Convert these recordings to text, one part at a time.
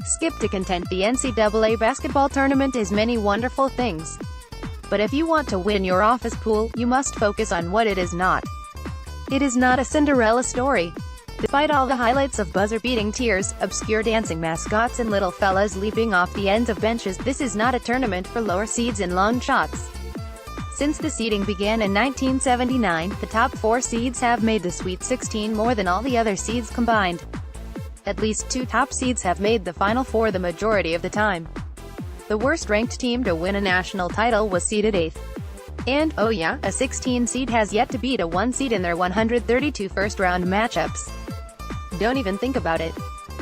Skip to content. The NCAA basketball tournament is many wonderful things. But if you want to win your office pool, you must focus on what it is not. It is not a Cinderella story. Despite all the highlights of buzzer-beating tears, obscure dancing mascots and little fellas leaping off the ends of benches, this is not a tournament for lower seeds and long shots. Since the seeding began in 1979, the top 4 seeds have made the Sweet 16 more than all the other seeds combined. At least 2 top seeds have made the Final Four the majority of the time. The worst-ranked team to win a national title was seeded 8th. And, oh yeah, a 16 seed has yet to beat a 1 seed in their 132 first-round matchups. Don't even think about it.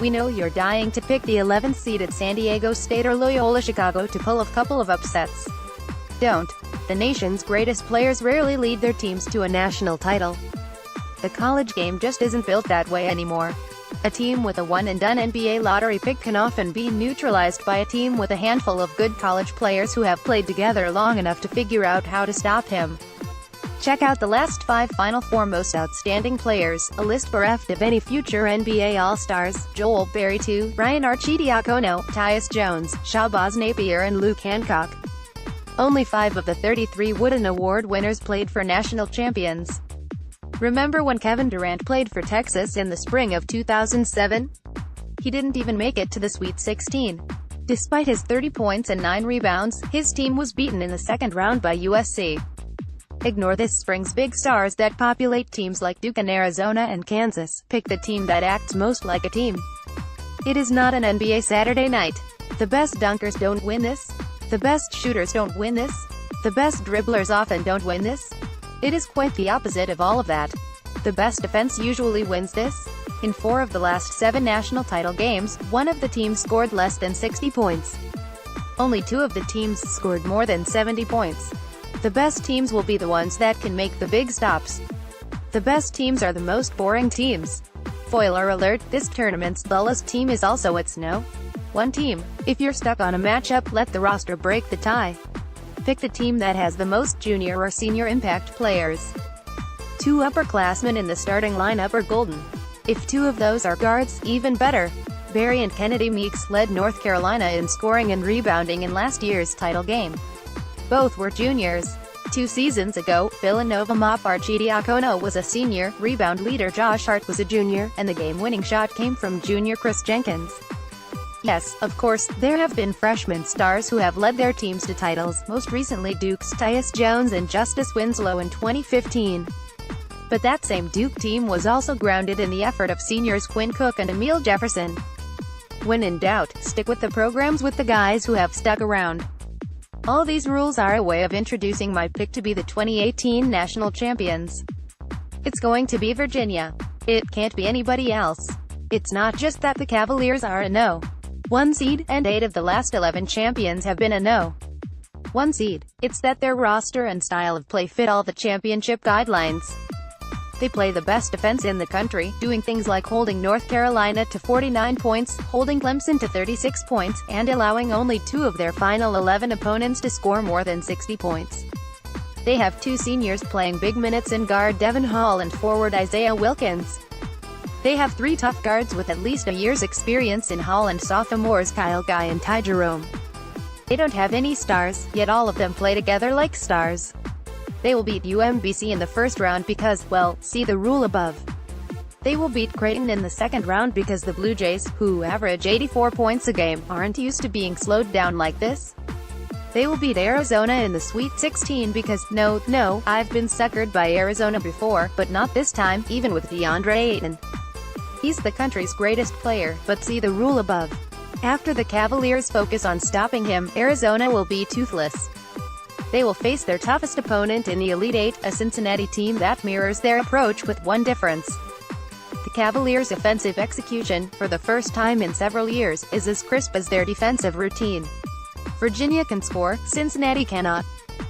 We know you're dying to pick the 11th seed at San Diego State or Loyola Chicago to pull a couple of upsets. Don't. The nation's greatest players rarely lead their teams to a national title. The college game just isn't built that way anymore. A team with a one-and-done NBA lottery pick can often be neutralized by a team with a handful of good college players who have played together long enough to figure out how to stop him. Check out the last 5 Final Four most outstanding players, a list bereft of any future NBA All-Stars: Joel Berry II, Ryan Arcidiacono, Tyus Jones, Shabazz Napier and Luke Hancock. Only 5 of the 33 Wooden Award winners played for national champions. Remember when Kevin Durant played for Texas in the spring of 2007? He didn't even make it to the Sweet 16. Despite his 30 points and 9 rebounds, his team was beaten in the second round by USC. Ignore this spring's big stars that populate teams like Duke and Arizona and Kansas. Pick the team that acts most like a team. It is not an NBA Saturday night. The best dunkers don't win this. The best shooters don't win this. The best dribblers often don't win this. It is quite the opposite of all of that. The best defense usually wins this. In 4 of the last 7 national title games, one of the teams scored less than 60 points. Only 2 of the teams scored more than 70 points. The best teams will be the ones that can make the big stops. The best teams are the most boring teams. Spoiler alert, this tournament's dullest team is also its no. 1 team. If you're stuck on a matchup, let the roster break the tie. Pick the team that has the most junior or senior impact players. 2 upperclassmen in the starting lineup are golden. If 2 of those are guards, even better. Barry and Kennedy Meeks led North Carolina in scoring and rebounding in last year's title game. Both were juniors. 2 seasons ago, Villanova Mop Arcidiacono was a senior, rebound leader Josh Hart was a junior, and the game-winning shot came from junior Chris Jenkins. Yes, of course, there have been freshman stars who have led their teams to titles, most recently Duke's Tyus Jones and Justice Winslow in 2015. But that same Duke team was also grounded in the effort of seniors Quinn Cook and Emile Jefferson. When in doubt, stick with the programs with the guys who have stuck around. All these rules are a way of introducing my pick to be the 2018 national champions. It's going to be Virginia. It can't be anybody else. It's not just that the Cavaliers are a no. 1 seed, and 8 of the last 11 champions have been a no. 1 seed. It's that their roster and style of play fit all the championship guidelines. They play the best defense in the country, doing things like holding North Carolina to 49 points, holding Clemson to 36 points, and allowing only 2 of their final 11 opponents to score more than 60 points. They have 2 seniors playing big minutes in guard Devin Hall and forward Isaiah Wilkins. They have 3 tough guards with at least a year's experience in Hall and sophomores Kyle Guy and Ty Jerome. They don't have any stars, yet all of them play together like stars. They will beat UMBC in the first round because, well, see the rule above. They will beat Creighton in the second round because the Blue Jays, who average 84 points a game, aren't used to being slowed down like this. They will beat Arizona in the Sweet 16 because, no, I've been suckered by Arizona before, but not this time, even with DeAndre Ayton. He's the country's greatest player, but see the rule above. After the Cavaliers focus on stopping him, Arizona will be toothless. They will face their toughest opponent in the Elite Eight, a Cincinnati team that mirrors their approach with one difference. The Cavaliers' offensive execution, for the first time in several years, is as crisp as their defensive routine. Virginia can score, Cincinnati cannot.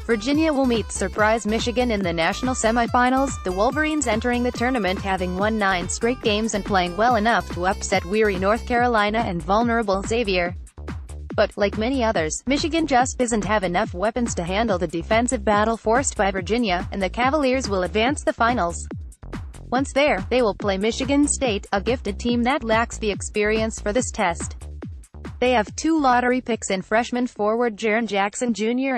Virginia will meet surprise Michigan in the national semifinals, the Wolverines entering the tournament having won 9 straight games and playing well enough to upset weary North Carolina and vulnerable Xavier. But, like many others, Michigan just doesn't have enough weapons to handle the defensive battle forced by Virginia, and the Cavaliers will advance the finals. Once there, they will play Michigan State, a gifted team that lacks the experience for this test. They have 2 lottery picks in freshman forward Jaren Jackson Jr.